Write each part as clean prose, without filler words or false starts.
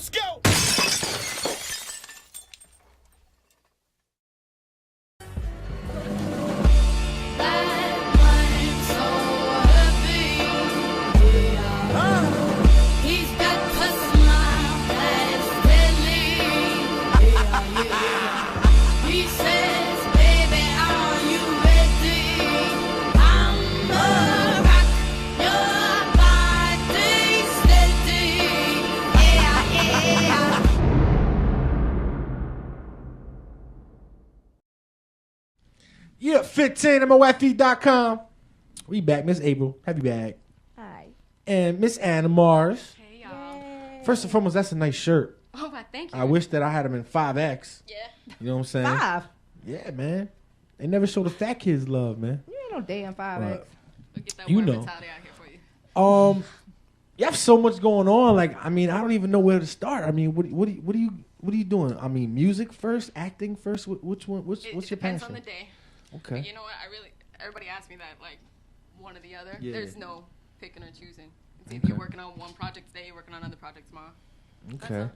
Let's go. Yeah, 15mofe.com. We back, Miss April. Have you back? Hi. And Miss Anna Mars. Hey, y'all. First and foremost, that's a nice shirt. Oh, my, thank you. I wish that I had them in 5X. Yeah. You know what I'm saying? 5. Yeah, man. They never show the fat kids love, man. You ain't no damn 5X. Right. We'll get that You warm know. mentality out here for you. You have so much going on. Like, I mean, I don't even know where to start. I mean, what are you doing? I mean, music first, acting first. Which one? What's your depends passion? on the day. Okay. But you know what? Everybody asks me that, like, one or the other. Yeah. There's no picking or choosing. It's either Okay. you're working on one project today, you're working on another project tomorrow. Okay.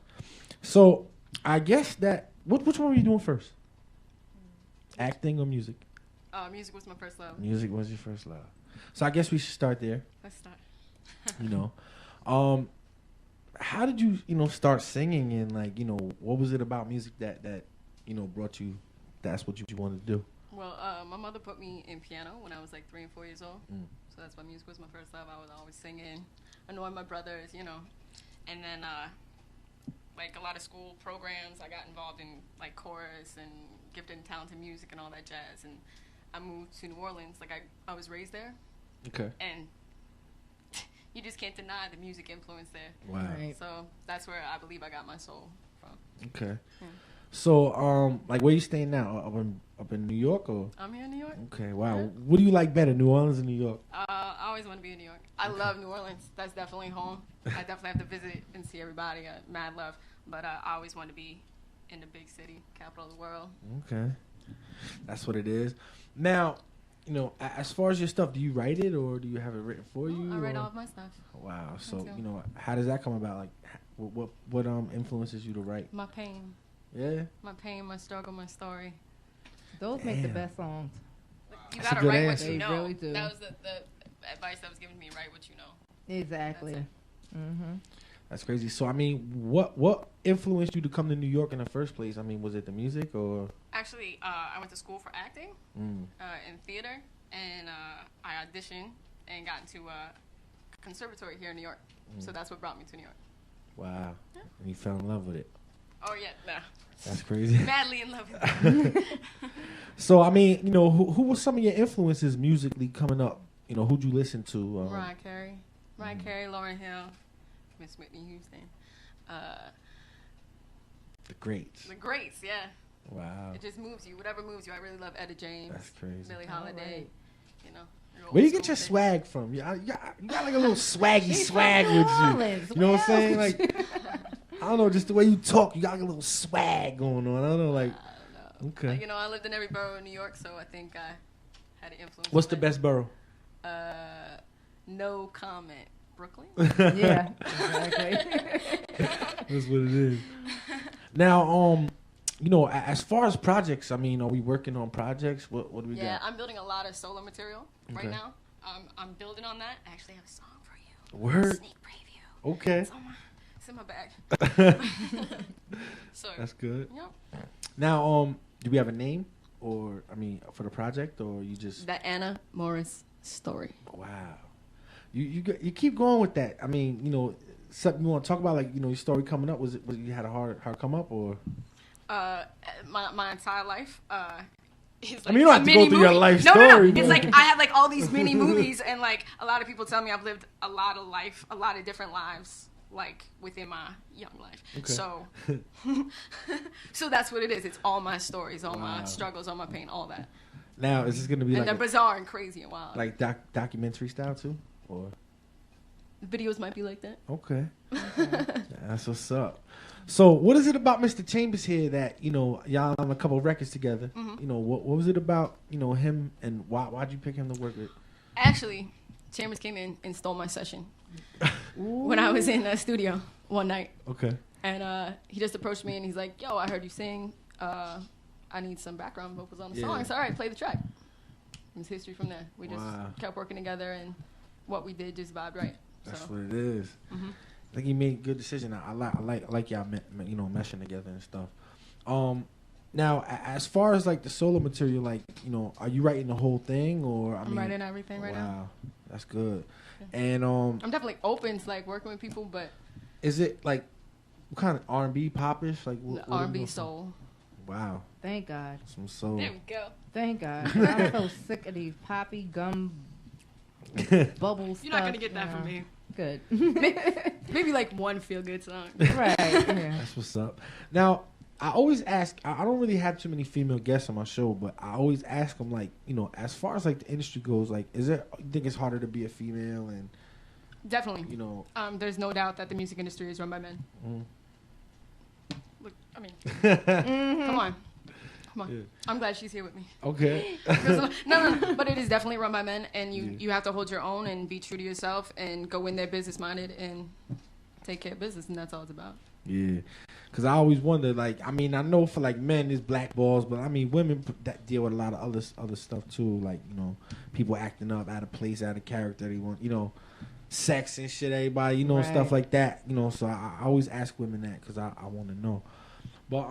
So, I guess that which one were you doing first? Acting or music? Music was my first love. Music was your first love. So I guess we should start there. Let's start. You know, how did you start singing, and like what was it about music that brought you? That's what you wanted to do. Well, my mother put me in piano when I was like 3 and 4 years old. So that's why music was my first love. I was always singing, annoying my brothers, And then, like a lot of school programs, I got involved in like chorus and gifted and talented music and all that jazz. And I moved to New Orleans. Like I was raised there. Okay. And you just can't deny the music influence there. Wow. Right. So that's where I believe I got my soul from. Okay. Yeah. So like where you staying now? Up in New York or? I'm here in New York. Okay. Wow. Yeah. What do you like better, New Orleans or New York? I always want to be in New York. I love New Orleans. That's definitely home. I definitely have to visit and see everybody. Mad love. But I always want to be in the big city, capital of the world. Okay. That's what it is. Now, as far as your stuff, do you write it or do you have it written for you? I write or? all of my stuff. Wow. So, Me too. how does that come about? Like, what influences you to write? My pain. Yeah. My pain, my struggle, my story. Those make the Damn. best songs. You That's a gotta good write answer. what you They know. really do. That was the advice that was given to me. Write what you know. Exactly. That's Mm-hmm. That's crazy. So, I mean, what influenced you to come to New York in the first place? I mean, was it the music or? Actually, I went to school for acting in theater, and I auditioned and got into a conservatory here in New York. So that's what brought me to New York. Wow. Yeah. And you fell in love with it. Oh yeah, nah. That's crazy. Madly in love with it. So, I mean, who were some of your influences musically coming up? Who'd you listen to? Mariah Carey, Lauryn Hill, Miss Whitney Houston, The greats. the greats. Yeah, Wow. it just moves you. Whatever moves you. I really love Etta James, That's crazy. Billie Holiday. You know. real Where do you old get your school swag from? You got like a little swaggy She's swag from New with you. Orleans. You know what I'm Where saying? else? Like, I don't know, just the way you talk, you got like a little swag going on. I don't know, like, things. I don't know. okay. I lived in every borough in New York, so I think I had an influence. What's on the that. best borough? No comment. Brooklyn. Yeah. Exactly. That's what it is. Now, as far as projects, I mean, are we working on projects? What do we Yeah, got? I'm building a lot of solo material right Okay. now. I'm building on that. I actually have a song for you. Word. Sneak preview. Okay. It's in my bag. So That's good. yep. Now, do we have a name for the project, or you just The Anna Morris story. wow? You keep going with that. I mean, something you want to talk about, like your story coming up. Was you had a hard come up, or? My entire life. Is like I mean, you don't have a to go mini through your movie. life No. story, It's but- like I have like all these mini movies, and like a lot of people tell me I've lived a lot of life, a lot of different lives, like within my young life. Okay. So, so that's what it is. It's all my stories, all Wow. my struggles, all my pain, all that. Now, is this gonna be And they're like bizarre and crazy and wild. like documentary style too, or? Videos might be like that. Okay. That's what's up. So, what is it about Mr. Chambers here that y'all on a couple of records together? Mm-hmm. What was it about him, and why'd you pick him to work with? Actually, Chambers came in and stole my session when I was in the studio one night. Okay. And he just approached me and he's like, "Yo, I heard you sing. I need some background vocals on the song." So all right, play the track. It's history from there. We just kept working together, and what we did just vibed right. That's what it is. Mm-hmm. I think he made a good decision. I like y'all, meshing together and stuff. Now, as far as like the solo material, like, are you writing the whole thing, or I'm writing everything right now. Wow, that's good. Yeah. And I'm definitely open to like working with people, but is it like what kind of R&B, popish, like what R&B soul? Wow, Thank God. some soul. There we go. Thank God. I'm so sick of these poppy gum bubble stuff. You're not gonna get that from me. Good. Maybe like one feel good song. Right. Yeah. That's what's up. Now, I always ask. I don't really have too many female guests on my show, but I always ask them, like, as far as like the industry goes, like, you think it's harder to be a female? And Definitely. There's no doubt that the music industry is run by men. Mm. Look, I mean, come on. Yeah. I'm glad she's here with me. Okay. No, but it is definitely run by men, and you have to hold your own and be true to yourself and go in there business minded and take care of business, and that's all it's about. Yeah, because I always wonder, like, I mean, I know for like men it's black balls, but I mean women that deal with a lot of other stuff too, like, people acting up out of place, out of character. They want, sex and shit, everybody, Right. stuff like that. So I always ask women that because I want to know. But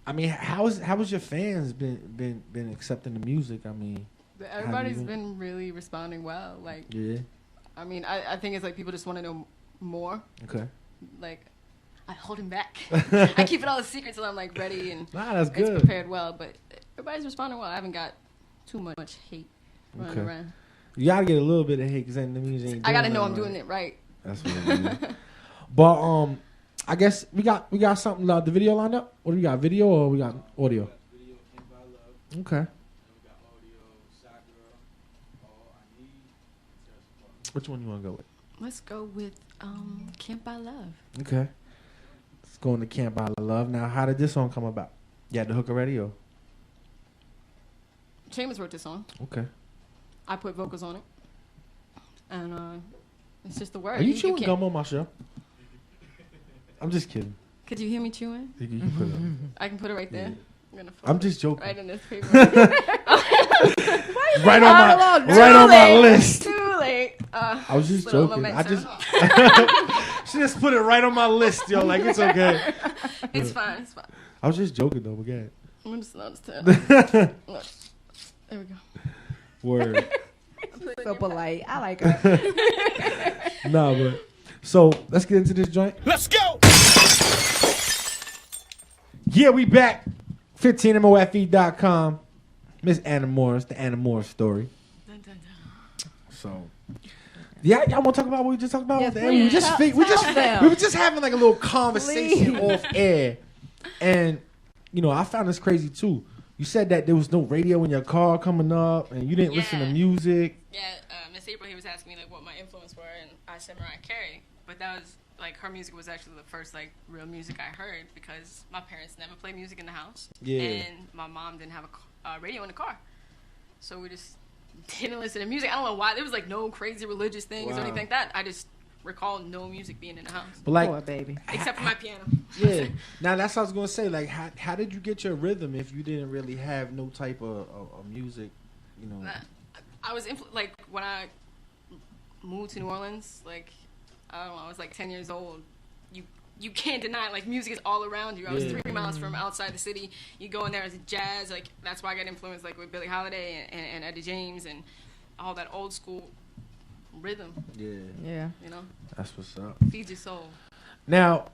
I mean, how has your fans been accepting the music? I mean, everybody's been really responding well. Like, yeah. I mean, I think it's like people just want to know more. Okay. Like, I hold him back. I keep it all a secret till I'm like ready and that's good. it's prepared well. But everybody's responding well. I haven't got too much hate running around. You gotta get a little bit of hate because then the music ain't. I gotta know I'm right. doing it right. That's what it is. But I guess we got something. The video lined up. What do we got? Video or we got audio? Video Came by Love. Okay. And we got audio, Shot Girl, All I Need, and Which one you want to go with? Let's go with Can't Buy Love. Okay. Let's go into Can't Buy Love. Now, how did this song come about? You had the hook already, or? Chambers wrote this song. Okay. I put vocals on it. And it's just the word. Are you chewing can't- gum on my show? I'm just kidding. Could you hear me chewing? You can put it up. I can put it right there. Yeah. I'm gonna I'm just joking. right in this paper. Right on my list. Too late. I was just little joking. momentum. She just put it right on my list, yo. Like, it's okay. It's fine. It's fine. I was just joking though. Again. I'm gonna slow this down. Look. There we go. Word. So polite. I like her. Nah, but so let's get into this joint. Let's go! Yeah, we back. 15mofe.com. Miss Anna Morris, the Anna Morris story. Dun, dun, dun. So, yeah, y'all want to talk about what we just talked about? Yes, off the air? We were just please. Tell them. we were just having like a little conversation Please. off air, and I found this crazy too. You said that there was no radio in your car coming up, and you didn't listen to Yeah. music. Yeah, Miss April, he was asking me like what my influence were, and I said Mariah Carey. But that was like her music was actually the first like real music I heard because my parents never played music in the house, Yeah. and my mom didn't have a radio in the car, so we just didn't listen to music. I don't know why. There was like no crazy religious things or Wow. anything like that. I just recall no music being in the house But like, Poor baby. except for my piano. yeah. Now that's what I was gonna say. Like, how did you get your rhythm if you didn't really have no type of music? I was like when I moved to New Orleans, like I don't know, I was like 10 years old. You can't deny it. Like music is all around you. I was Yeah. 3 miles from outside the city. You go in there as jazz, like that's why I got influenced like with Billie Holiday and Eddie James and all that old school rhythm. Yeah. Yeah. You know, That's what's up. feeds your soul. Now,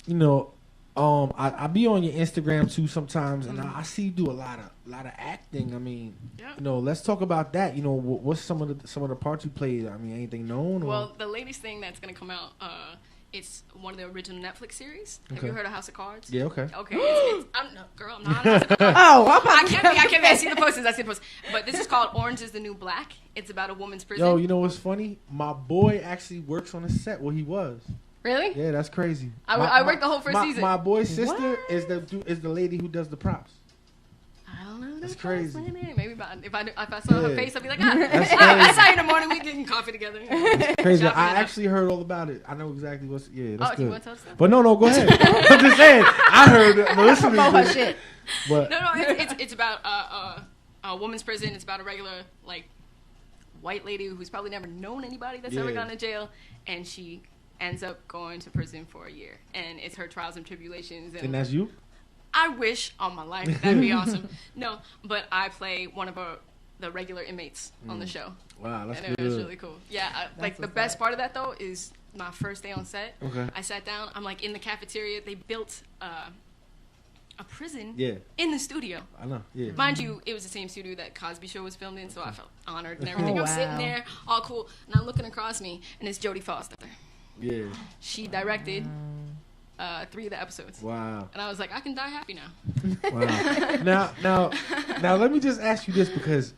I be on your Instagram too sometimes, and I see you do a lot of acting. I mean, Yeah. let's talk about that. What's some of the parts you played? I mean, anything known? Or? Well, the latest thing that's gonna come out, it's one of the original Netflix series. Have Okay. you heard of House of Cards? Yeah. Okay. Okay. I'm not on House of Cards. Oh, I'm about I can't be. I see the posters. But this is called Orange is the New Black. It's about a woman's prison. Yo, you know what's funny? My boy actually works on the set. Well, he was. Really? Yeah, that's crazy. I worked the whole first season. My boy's sister What? is the lady who does the props. I don't know. That's crazy. Maybe if I saw her Yeah. face, I'd be like, That's I saw you in the morning. We getting coffee together. Crazy. Chopping I it up. actually heard all about it. I know exactly what's. Yeah, that's Oh, good. you want to tell us that? But no, go ahead. I'm just saying. I heard the listeners. Promote her did. shit. But No, it's about a woman's prison. It's about a regular like white lady who's probably never known anybody that's ever Yeah. gone to jail, and she ends up going to prison for a year, and it's her trials and tribulations. and that's you. I wish on my life that'd be awesome. No, but I play one of the regular inmates on the show, Wow, that's and good. it was really cool. Yeah, like the what's best up. part of that though is my first day on set. Okay. I sat down. I'm like in the cafeteria. They built a prison Yeah, in the studio. I know. Yeah. Mind you, it was the same studio that Cosby Show was filmed in, so I felt honored and everything. Oh, I'm sitting wow. there, all cool, and I'm looking across me, and it's Jodie Foster. Yeah. She directed 3 of the episodes, Wow. and I was like, I can die happy now. Wow. Now, let me just ask you this because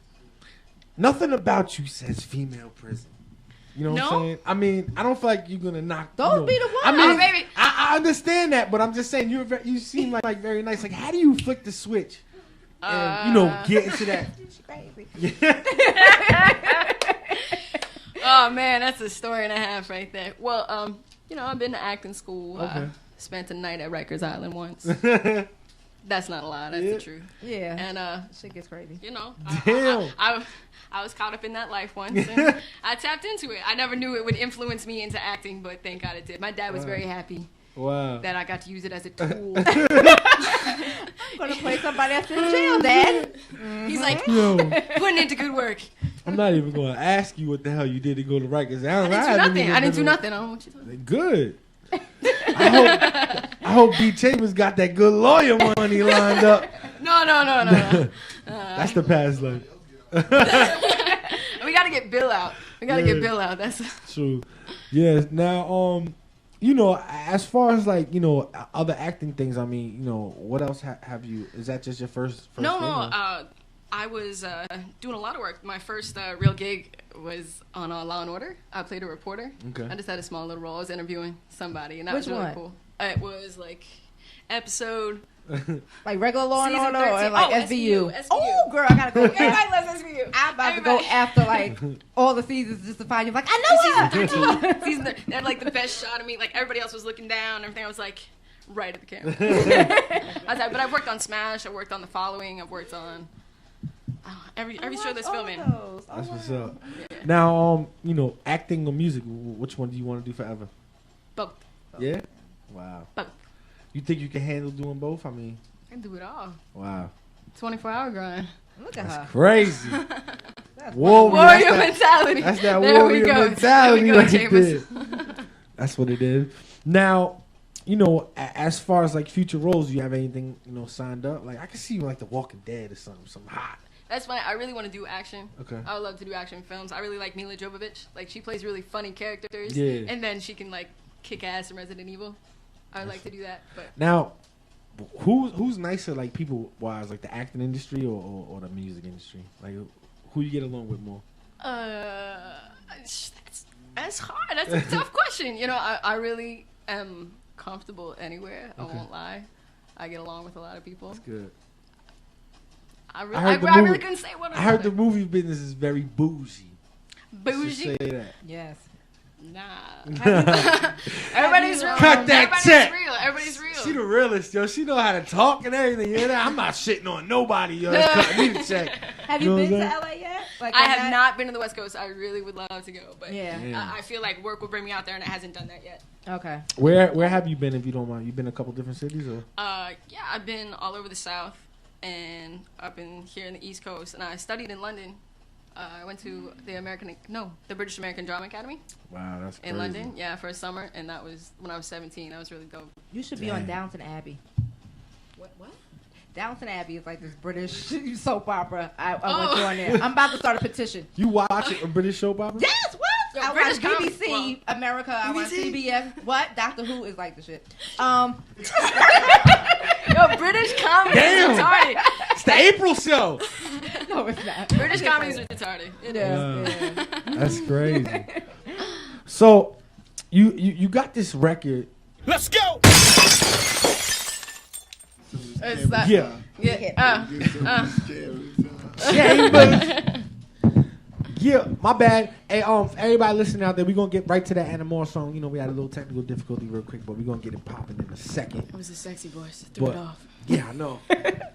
nothing about you says female prison. You know what No? I'm saying? I mean, I don't feel like you're gonna knock. Those you know, be the ones. I mean, Oh, baby. I understand that, but I'm just saying you seem like very nice. Like, how do you flick the switch and get into that? Crazy. Oh man, that's a story and a half right there. Well, I've been to acting school. Okay. Spent a night at Rikers Island once. That's not a lie. That's Yeah. the truth. Yeah. And Shit gets crazy. Damn. I was caught up in that life once, and I tapped into it. I never knew it would influence me into acting, but thank God it did. My dad was Wow. very happy Wow. that I got to use it as a tool. I'm gonna play somebody else in jail, Dad. He's like, Yo, putting into good work. I'm not even gonna ask you what the hell you did to go to Rikers. I didn't do nothing. I don't know what you're talking about. Good. I hope B. Chambers got that good lawyer money lined up. No. That's the past life. We got to get Bill out. Yeah. That's True. Yes. Now, as far as like other acting things, I mean, what else have you? Is that just your first no. thing, or- I was doing a lot of work. My first real gig was on Law and Order. I played a reporter. Okay. I just had a small little role. I was interviewing somebody, and that Which was really one? cool. It was like episode Like regular Law and Season Order or 13. like Oh, SVU? SVU. Oh, girl, I gotta go. Everybody loves SVU. I'm about to go after like all the seasons just to find you. Like I know her. Season 13. They had like the best shot of me. Like everybody else was looking down and everything. I was like right at the camera. But I've worked on Smash. I worked on The Following. I've worked on every show that's filming. That's what's up. Now, acting or music, which one do you want to do forever? Both. Yeah. Wow. Both. You think you can handle doing both? I mean, I can do it all. wow. 24-hour grind. Look at her. Crazy. That's Whoa, Warrior that's mentality. That's that There we warrior go. mentality There we go, right Chambers. there. That's what it is. Now, as far as like future roles, do you have anything signed up? Like I can see you like The Walking Dead or something hot. That's funny. I really want to do action. Okay. I would love to do action films. I really like Mila Jovovich. Like she plays really funny characters. Yeah. And then she can like kick ass in Resident Evil. I would like to do that. But Now, who's nicer, like people wise, like the acting industry or the music industry? Like who you get along with more? that's hard. That's a tough question. I really am comfortable anywhere. I Okay. won't lie. I get along with a lot of people. That's good. I heard the really movie- couldn't say one. I heard the movie business is very bougie. Let's just bougie. say that. Yes. Nah. Everybody's real. Cut that Everybody's check. real. Everybody's real. She the realest, yo. She know how to talk and everything. I'm not shitting on nobody, yo. That's cutting me the check. Have You you know been to what I'm LA yet? Like I on have that? not been to the West Coast. I really would love to go, but Yeah. Yeah. I feel like work will bring me out there, and it hasn't done that yet. Okay. Where have you been, if you don't mind? You been a couple different cities, or? Yeah, I've been all over the South, and I've been here in the East Coast, and I studied in London. I went to the British American Drama Academy Wow, that's crazy. in London, for a summer, and that was when I was 17. That was really dope. You should be Damn. on Downton Abbey. What? Downton Abbey is like this British soap opera. I went to on there. I'm about to start a petition. You watch a British soap opera? Yes, what? Yo, I British watch com- BBC, America. I watch BBC? CBS. What? Doctor Who is like the shit. Yo, British comedy Damn. is retarded. It's the April show. No, it's not. British comedies are retarded. It is. Wow. Yeah. That's crazy. So, you got this record. Let's go! It's that. Yeah. Yeah. Yeah, my bad. Hey, everybody listening out there, we're gonna get right to that Animal song. You know, we had a little technical difficulty real quick, but we're gonna get it popping in a second. It was a sexy voice. Threw it off. Yeah, I know.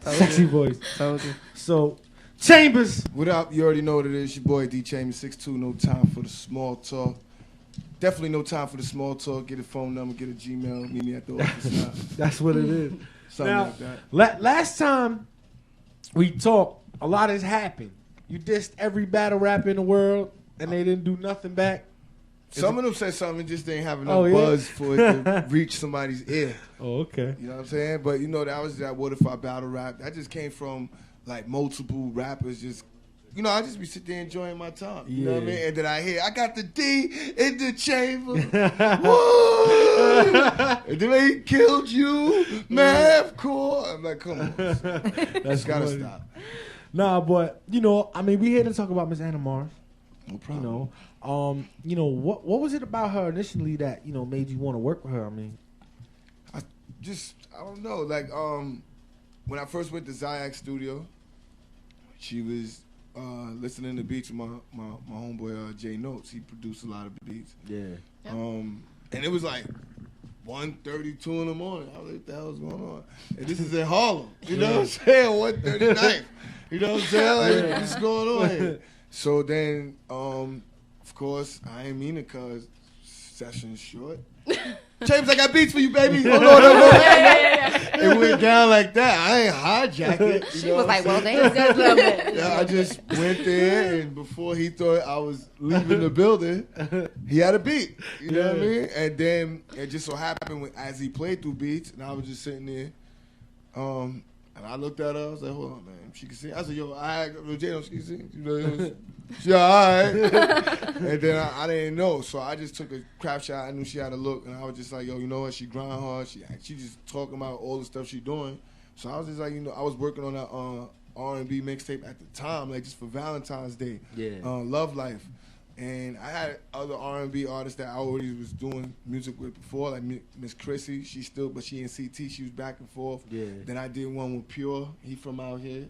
Sexy voice. Told you. So, Chambers. What up? You already know what it is. Your boy D Chambers 62. No time for the small talk. Definitely no time for the small talk. Get a phone number, get a Gmail, meet me at the office now. That's what it is. Something Now, like that. Last time we talked, a lot has happened. You dissed every battle rapper in the world, and they didn't do nothing back. Some of them said something and just didn't have enough Oh, yeah? buzz for it to reach somebody's ear. Oh, okay. You know what I'm saying? But you know, that was that What If I Battle Rap. That just came from like multiple rappers just, you know, I just be sitting there enjoying my time. You know what I Yeah. mean? And then I hear, I got the D in the chamber. Woo! And then they killed you, Mavcore. I'm like, come on. That's gotta funny. stop. Nah, but you know, I mean, we here to talk about Miss Anna Mars. No You problem. know, what was it about her initially that made you want to work with her? I mean, I don't know. Like, when I first went to Zayak Studio, she was listening to beats with my homeboy Jay Notes. He produced a lot of beats. yeah. Yep. And it was like 1:32 in the morning. I was like, what the hell is going on? And this is in Harlem. You know what I'm saying? 1:39. You know what I'm saying? Like, what's going on here? So then, of course, I ain't mean it cause session's short. James, I got beats for you, baby. Hold on. It went down like that. I ain't hijack it. You She know was what I'm like, saying? well, damn. Yeah, I just went there, and before he thought I was leaving the building, he had a beat. You know what I mean? And then it just so happened as he played through beats, and I was just sitting there, and I looked at her. I was like, "Hold on, man, she can sing." I said, "Yo, Jay, she can sing." You know, she all right. And then I didn't know, so I just took a crap shot. I knew she had a look, and I was just like, "Yo, you know what? She grind hard. She just talking about all the stuff she doing." So I was just like, I was working on that R&B mixtape at the time, like just for Valentine's Day. Yeah. Love Life. And I had other R&B artists that I already was doing music with before, like Miss Chrissy. But she in CT, she was back and forth. Yeah. Then I did one with Pure, he from out here.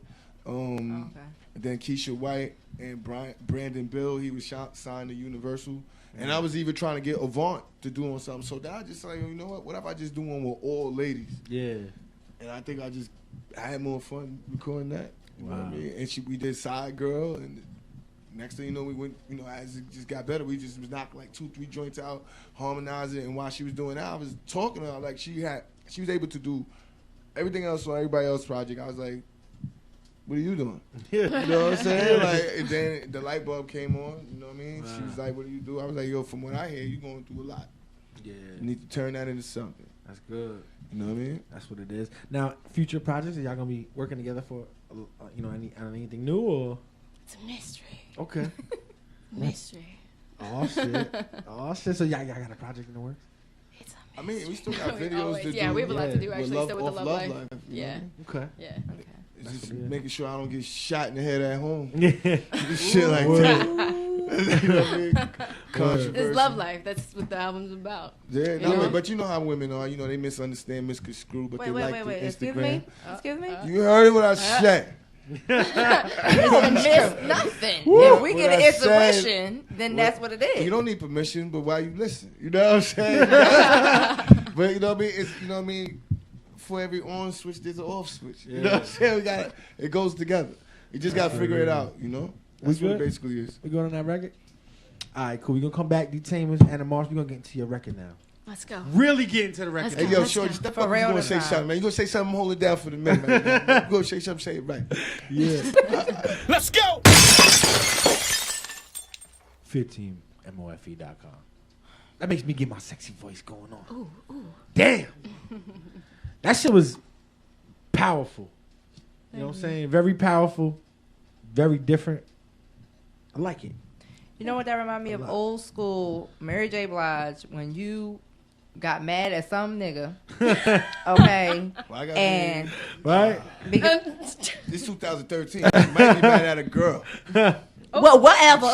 Okay. And then Keisha White and Brandon Bill, he was signed to Universal. And I was even trying to get Avant to do on something. So then I just like, you know what if I just do one with all ladies? Yeah. And I think I had more fun recording that. You know what I Wow. mean? And we did Side Girl, and next thing you know, we went, as it just got better, we just was knocking like 2-3 joints out, harmonizing. And while she was doing that, I was talking to her like she was able to do everything else on everybody else's project. I was like, what are you doing? You know what I'm saying? Like, and then the light bulb came on, you know what I mean? She was like, what do you do? I was like, yo, from what I hear, you're going through a lot. Yeah. You need to turn that into something. That's good. You know what I mean? That's what it is. Now, future projects, are y'all gonna be working together for, anything new or? It's a mystery. Okay. Mystery. Oh shit. So y'all got a project in the works? It's a I mean, we still got We videos always- to do. yeah, we have a lot to do with actually. Still with the off Love Life. you know? Yeah. Okay. Yeah. It's just what it is. making sure I don't get shot in the head at home. Yeah. Shit like that. You know what I mean? Controversy. It's love life. That's what the album's about. Yeah, You no, know? but you know how women are. They misunderstand, misconstrue, but they like the Excuse Instagram. me? Excuse me? You heard what I said. You don't miss nothing. Woo. If we get What an I said- intuition, then that's what it is. You don't need permission, but why you listen? You know what I'm saying? But you know what I mean? It's, you know what I mean? For every on switch, there's an off switch. You know what I'm saying? It goes together. You just got to figure it out, you know? That's what it basically is. We going on that record? All right, cool. We're going to come back, Detainers, Anna Mars. We're going to get into your record now. Let's go. Really get into the record. Let's Hey, go. yo, Shorty, step For up. You real going to this say time. something, man. You going to say something, hold it down for the minute, man. You going to say something, say it right. Yeah. Let's go. 15mofe.com. That makes me get my sexy voice going on. Ooh. Damn. That shit was powerful. You know what I'm saying? Very powerful. Very different. I like it. You know what that remind me of? Old school Mary J. Blige when you got mad at some nigga. Okay. Well, I got And Right? because, This 2013. You might be mad at a girl. well, whatever.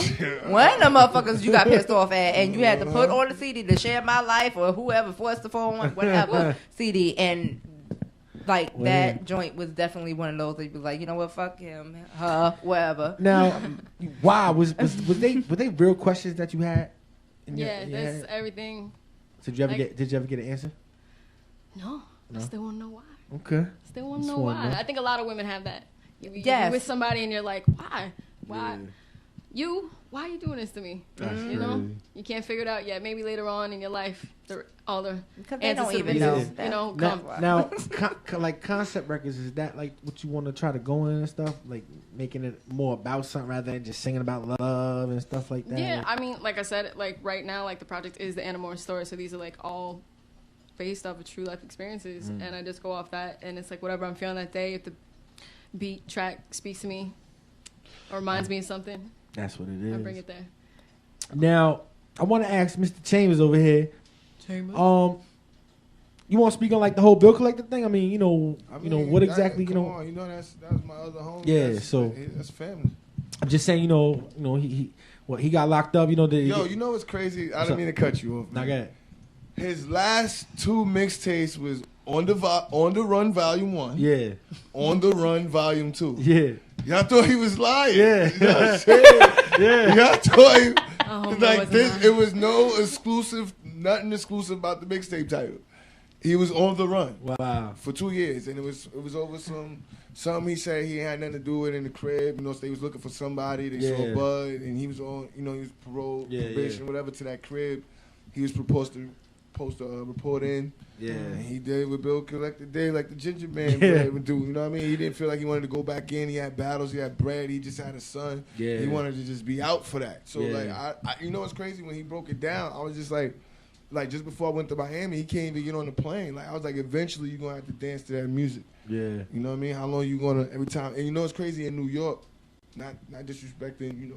One of them motherfuckers you got pissed off at, and you had to put on the CD to Share My Life or whoever, Forced to Phone, whatever CD, and like Well, that yeah. joint was definitely one of those that you'd be like, you know what, fuck him, her, whatever. Now, why was they real questions that you had? Yeah, in that's head? everything. Did you ever like- get an answer? No, No? I still want to know why. Okay. Still want to Just know wanna why. know. I think a lot of women have that. You're Yes. with somebody and you're like, why? Yeah. Why are you doing this to me? That's You know, crazy. you can't figure it out yet. Maybe later on in your life, all the Because they answers don't to even the know. mysteries, you know, Now, come. now like concept records, is that like what you want to try to go in and stuff? Like making it more about something rather than just singing about love and stuff like that? Yeah, I mean, like I said, like right now, like the project is the Anamore story, so these are like all based off of true life experiences, and I just go off that, and it's like whatever I'm feeling that day. If the beat track speaks to me or reminds me of something, That's what it is. I bring it there. Now, I want to ask Mr. Chambers over here. Chambers. You want to speak on like the whole bill collector thing? I mean, you know, what that- exactly, come on, that's my other homie. Yeah, that's family. I'm just saying, he got locked up. Yo, you know what's crazy? I What's didn't up? mean to cut you off. Not Man. good. His last 2 mixtapes was on the Run Volume 1, Yeah, On the Run Volume 2. yeah, Y'all thought he was lying. Yeah. You know what I'm saying? yeah. Y'all thought he, Oh, like this. It was no exclusive, nothing exclusive about the mixtape title. He was on the run Wow. for 2 years, and it was over something he said he had nothing to do with in the crib. You know, so they was looking for somebody. They Yeah. saw Bud, and he was on. You know, he was parole, Yeah, probation, whatever, to that crib. He was supposed to post a report in. Yeah. And he did what Bill Collector did, like the Ginger Man Yeah. would do. You know what I mean? He didn't feel like he wanted to go back in. He had battles. He had bread. He just had a son. Yeah. He wanted to just be out for that. So Yeah. like, I you know what's crazy? When he broke it down, I was just like just before I went to Miami, he can't even get on the plane. Like I was like, eventually you're gonna have to dance to that music. Yeah. You know what I mean? How long you gonna every time? And you know what's crazy in New York? Not disrespecting, the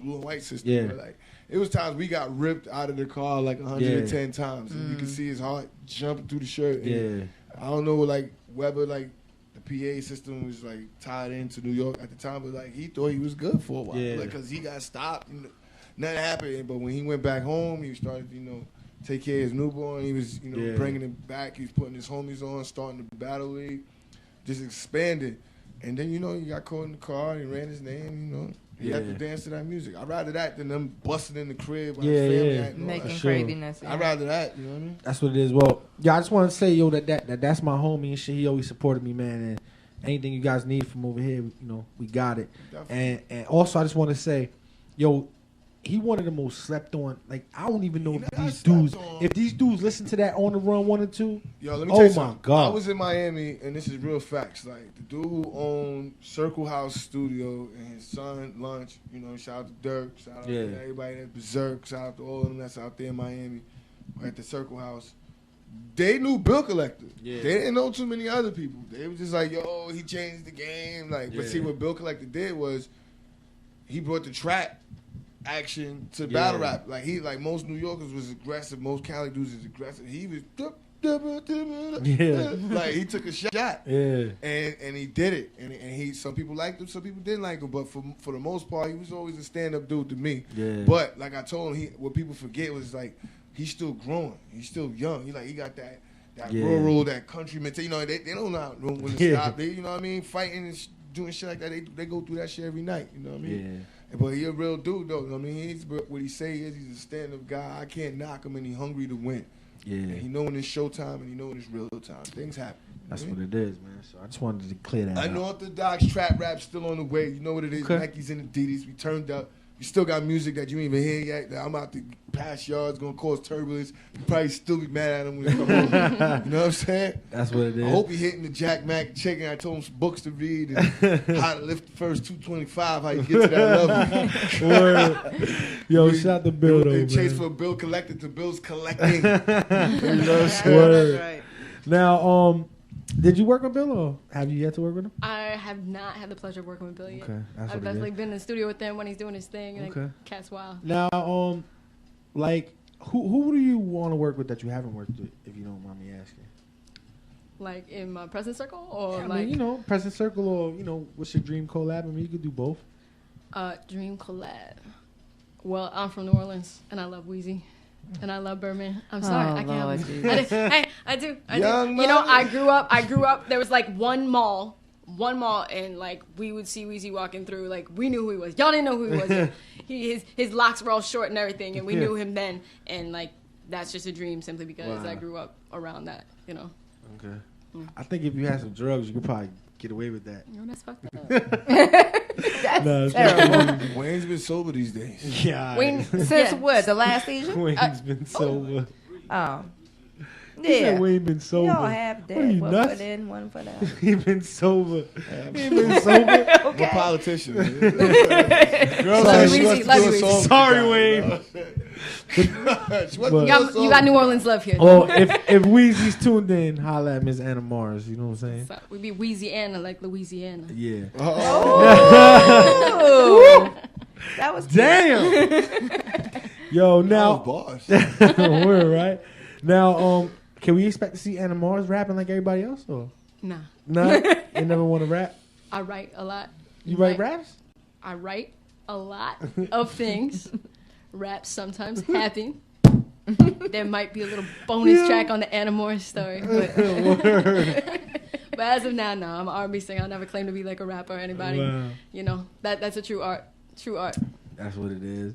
blue and white system. Yeah. But like it was times we got ripped out of the car like 110 times, and you could see his heart jumping through the shirt. And Yeah. I don't know like whether like the PA system was like tied into New York at the time, but like he thought he was good for a while, Yeah. like because he got stopped. Nothing happened, but when he went back home, he started take care of his newborn. He was Yeah. bringing him back. He was putting his homies on, starting the battle league, just expanded. And then he got caught in the car and he ran his name. He had to Yeah. dance to that music. I'd rather that than them busting in the crib. Yeah, yeah. At and all Making that. Sure. craziness. Yeah. I'd rather that. You know what I mean? That's what it is. Well, yeah, I just want to say, that's my homie and shit. He always supported me, man. And anything you guys need from over here, we got it. Definitely. And also, I just want to say, he one of the most slept on. Like, I don't even know He if not these slept dudes, on. if these dudes listen to that On the Run 1 and 2. Yo, let me Oh tell you my something. God. I was in Miami, and this is real facts. Like the dude who owned Circle House Studio and his son Lunch. Shout out to Dirk. Shout out to everybody that's Berserk. Shout out to all of them that's out there in Miami at the Circle House. They knew Bill Collector. Yeah. They didn't know too many other people. They was just like, yo, he changed the game. Like, Yeah. but see, what Bill Collector did was he brought the trap action to Yeah. battle rap. Like most New Yorkers was aggressive. Most Cali dudes is aggressive. He was Yeah. like he took a shot. Yeah. And he did it. And he some people liked him, some people didn't like him. But for the most part, he was always a stand up dude to me. Yeah. But like I told him, what people forget was like he's still growing. He's still young. He got that Yeah. rural, that country mentality. They don't know when to Yeah. stop. They fighting and doing shit like that. They go through that shit every night. You know what I mean? Yeah. But he a real dude though. I mean, what he say is he's a stand up guy. I can't knock him, and he hungry to win. Yeah. And he know when it's showtime, and he know when it's real time. Things happen. That's you know what it is, man. So I just wanted to clear that out. Unorthodox trap rap still on the way. You know what it is. Okay. Nikes and Adidas. We turned up. We still got music that you ain't even hear yet. That I'm out to pass yards, gonna cause turbulence. You probably still be mad at him when it come on. You know what I'm saying? That's what it is. I hope he hitting the Jack Mac chicken. I told him some books to read and how to lift the first 225. How you get to that level. Word. Yo, shout out to Bill though, And chase man. for a bill collected to bills collecting. You know what I'm saying? Word. That's right. Now, did you work with Bill or have you yet to work with him? I have not had the pleasure of working with Billy yet. Okay, that's I've what it definitely is. been in the studio with him when he's doing his thing. And Okay. Cat's wild. Now, like, who do you want to work with that you haven't worked with, if you don't mind me asking? Like in my present circle, or I like mean, present circle, or what's your dream collab? I mean, you could do both. dream collab. Well, I'm from New Orleans and I love Weezy. And I love Birdman. I'm sorry, I can't Lord help it. Jesus. I do. Young You know, money. I grew up. There was like one mall, and like we would see Weezy walking through. Like we knew who he was. Y'all didn't know who he was. His locks were all short and everything, and we knew him then. And like that's just a dream, simply because Wow. I grew up around that. You know. Okay. I think if you had some drugs, you could probably get away with that. You know, that's fucked up. That's No, it's terrible. Wayne's been sober these days. Yeah. Wayne, Since what? The last season? Wayne's been sober. Oh. He said Yeah. Wayne been sober. Y'all have What are that. you, One nuts? foot in, one foot out. He been sober. He been sober. I'm a Okay. politician. Man. Girl Sorry, said she wants to Love do you, a Weezy. song. Sorry, for Wayne. that, you know? She wants to do a song. you got New Orleans love here. Well, if Weezy's tuned in, holla at Miss Anna Mars. You know what I'm saying? So we be Louisiana like Louisiana. Yeah. Oh. That was cute. Damn. Yo, now Boss. we're right now. Can we expect to see Anna Mars rapping like everybody else, or Nah, no? You never want to rap. I write a lot. You write raps? I write a lot of things. Raps sometimes happen. There might be a little bonus track on the Anna Moore story, but, but as of now, no, I'm an R&B singer. I never claim to be like a rapper or anybody. Wow. You know, that's a true art. True art. That's what it is.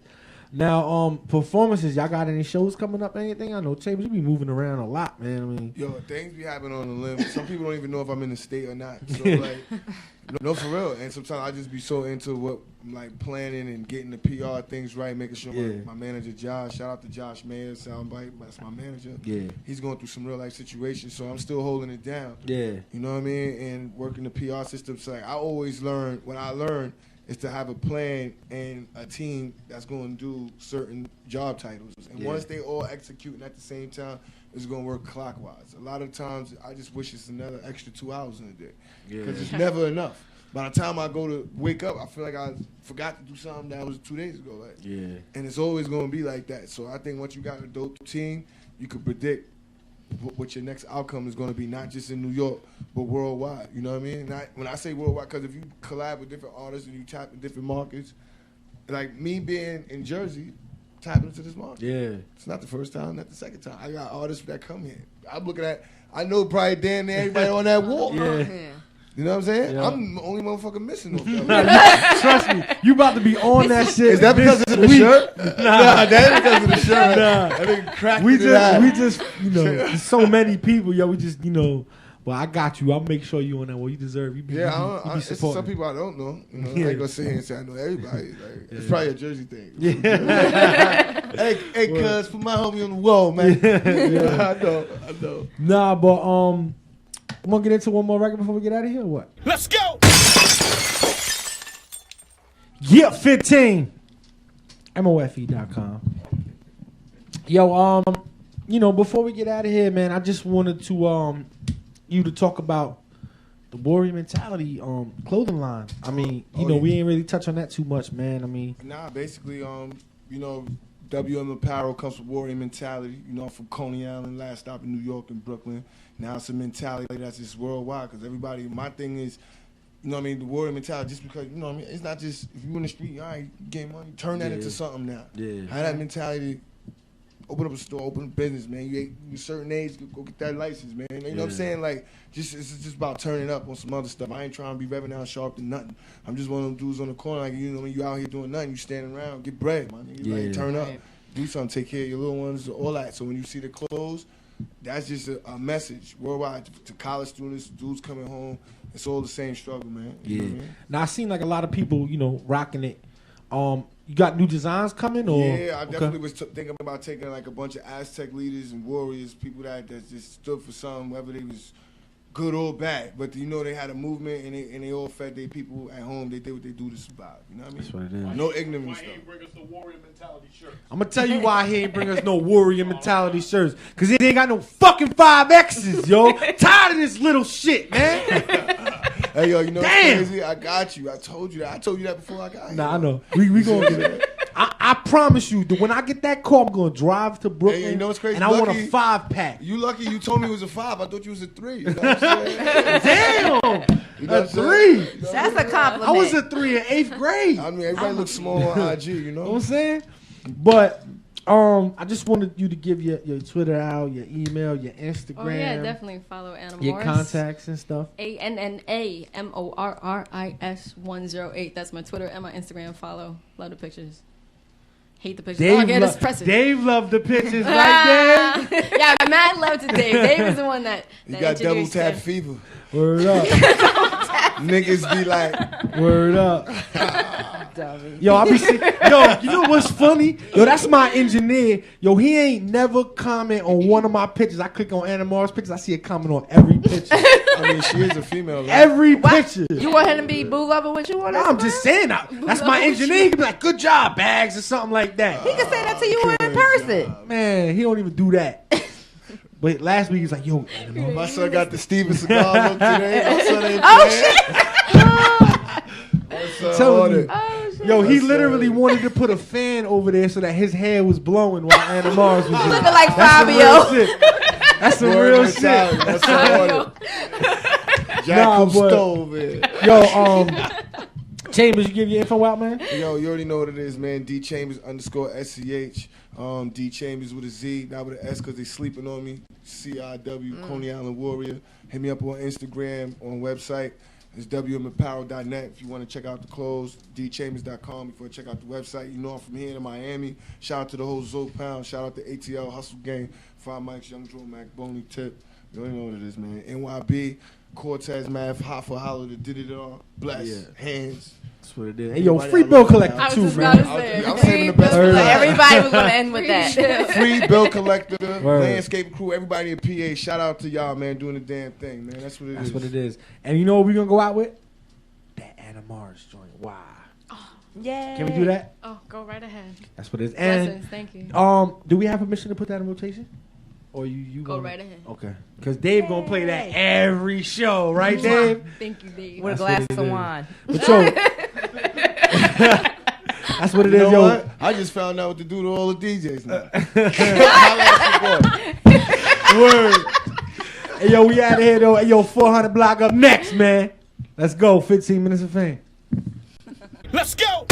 Now, performances. Y'all got any shows coming up? Anything? I know Chambers, you be moving around a lot, man. I mean, Yo, things be happening on the limb. Some people don't even know if I'm in the state or not. So like, no, for real. And sometimes I just be so into what like planning and getting the PR things right, making sure my manager Josh. Shout out to Josh Mayer, Soundbite. That's my manager. yeah, He's going through some real life situations, so I'm still holding it down. yeah, You know what I mean? And working the PR system. So like, I always learn. What I learn is to have a plan and a team that's going to do certain job titles. And once they all executing at the same time, it's going to work clockwise. A lot of times, I just wish it's another extra 2 hours in a day because it's never enough. By the time I go to wake up, I feel like I forgot to do something that was 2 days ago. Like, yeah. and it's always going to be like that. So I think once you got a dope team, you can predict what your next outcome is going to be, not just in New York, but worldwide. You know what I mean? When I say worldwide, because if you collab with different artists and you tap in different markets, like me being in Jersey, tapping into this market. Yeah. It's not the first time, not the second time. I got artists that come here. I'm looking at, I know probably damn near everybody on that wall. Yeah. You know what I'm saying? Yeah. I'm the only motherfucker missing them. Trust me, you about to be on that shit. Is that because of the week. shirt? Nah, that is because of the shirt. Nah. That nigga cracked We it in half. just, you know, there's so many people, yo. We just, you know, but I got you. I'll make sure you on that. Well, you deserve. You be, Yeah, you be it's supporting. some people I don't know. You know, Yeah. I ain't gonna sit here and say I know everybody. Like, It's probably a Jersey thing. Yeah. hey, cuz, put my homie on the wall, man. Yeah, I know. Nah, but want to get into one more record before we get out of here? Or what? Let's go. Yeah, 15. MOFE.com. Yo, you know, before we get out of here, man, I just wanted to you to talk about the Warrior Mentality clothing line. I mean, you know, we ain't really touch on that too much, man. I mean, Nah, basically, you know, WM Apparel comes from Warrior Mentality. You know, I'm from Coney Island, last stop in New York and Brooklyn. Now it's a mentality that's just worldwide because everybody, my thing is, you know what I mean, the Warrior Mentality, just because, you know what I mean, it's not just, if you in the street, all right, you get money, turn that into something now. Yeah. Have that mentality, open up a store, open a business, man. You a certain age, go get that license, man. You know what I'm saying? Like, it's just about turning up on some other stuff. I ain't trying to be revving down sharp to nothing. I'm just one of them dudes on the corner, like, you know, when you out here doing nothing, you standing around, get bread, man. Like, turn up, do something, take care of your little ones, all that. So when you see the clothes, that's just a message worldwide to college students, dudes coming home. It's all the same struggle, man. You know what I mean? Now I seen like a lot of people, you know, rocking it. You got new designs coming, or Yeah, I definitely was thinking about taking like a bunch of Aztec leaders and warriors, people that just stood for something, whether they was good or bad. But you know, they had a movement and they all fed their people at home. They did what they do to survive. You know what I mean? That's what it is. No ignorance Why stuff. ain't bring us the Warrior Mentality shirt? I'm gonna tell you why he ain't bring us no Warrior Mentality shirts, cause he ain't got no fucking 5X's, yo. Tired of this little shit, man. Hey, yo, you know what's Damn. crazy? I got you. I told you that. I told you that before I got here. Nah, I know. We gonna get it. I promise you that when I get that car, I'm gonna drive to Brooklyn. Hey, you know what's crazy? And I want a Lucky- 5-pack. You lucky you told me it was a 5. I thought you was a 3. You know what I'm saying? Damn, You know a what I'm 3. saying? You know That's what a compliment. I was a 3 in 8th grade. I mean, everybody looks small on IG, you You know what know? I'm saying? But I just wanted you to give your Twitter out, your email, your Instagram. Oh yeah, definitely follow Anna Morris. Your contacts and stuff. ANNAMORRIS108. That's my Twitter and my Instagram. Follow. Love the pictures. Hate the pictures. Just press it. Dave loved the pictures, right, Dave? Yeah, mad love to Dave. Dave is the one that You got double introduced tap him. fever. Word up. Niggas be like, Word up. Dummy. Yo, I be saying, yo, you know what's funny? Yo, that's my engineer. Yo, he ain't never comment on one of my pictures. I click on Anna Morris pictures, I see a comment on every picture. I mean, she is a female. Right? Every picture. You want him to be boo lover with you on No, I'm just saying, that's my engineer. He can be like, good job, Bags, or something like that. He can say that to you in person. Man, he don't even do that. But last week, he's like, yo, Anna Morris. My son got the Steven Seagal look today. My son ain't Oh, playing. shit. Telling you. Oh, shit. Yo, he That's literally right. wanted to put a fan over there so that his hair was blowing while Anna Morris was there. Looking like That's some real Fabio. shit. That's some Word real mentality. shit. That's some order. Jack Nah, who but- stole, man. Yo, Chambers, you give your info out, man? Yo, you already know what it is, man. D Chambers _SCH. D Chambers with a Z, not with an S because they sleeping on me. CIW, Coney Island Warrior. Hit me up on Instagram, on website. It's WMapparel.net if you want to check out the clothes. DChambers.com if you want to check out the website. You know I'm from here in Miami. Shout out to the whole Zoe Pound. Shout out to ATL Hustle Gang. 5 Mics, Young Joe Mac, Boney Tip. You already know what it is, man. NYB, Cortez Math, Hot for Holler that did it all. Bless. Yeah. Hands. That's what it is. Hey, yo, Everybody free I bill love collector now. I was too, just about to man. say. I'm saving the best for Word. last. Everybody was going to end with that. Free bill collector, Word. landscape crew, everybody in PA. Shout out to y'all, man, doing the damn thing, man. That's what it is. That's what it is. And you know what we're going to go out with? That Anna Morris joint. Wow. Yeah. Can we do that? Oh, go right ahead. That's what it is. Blessings, And thank you. do we have permission to put that in rotation? Or you Go gonna- right ahead. Okay. Because Dave going to play that every show, right, Dave? Thank you, Dave. With a That's glass what it of is. wine. But yo, that's what it You is, know yo. what? I just found out what to do to all the DJs now. Word. Hey, yo, we out of here, though. Hey, yo, 400 block up next, man. Let's go. 15 minutes of fame. Let's go.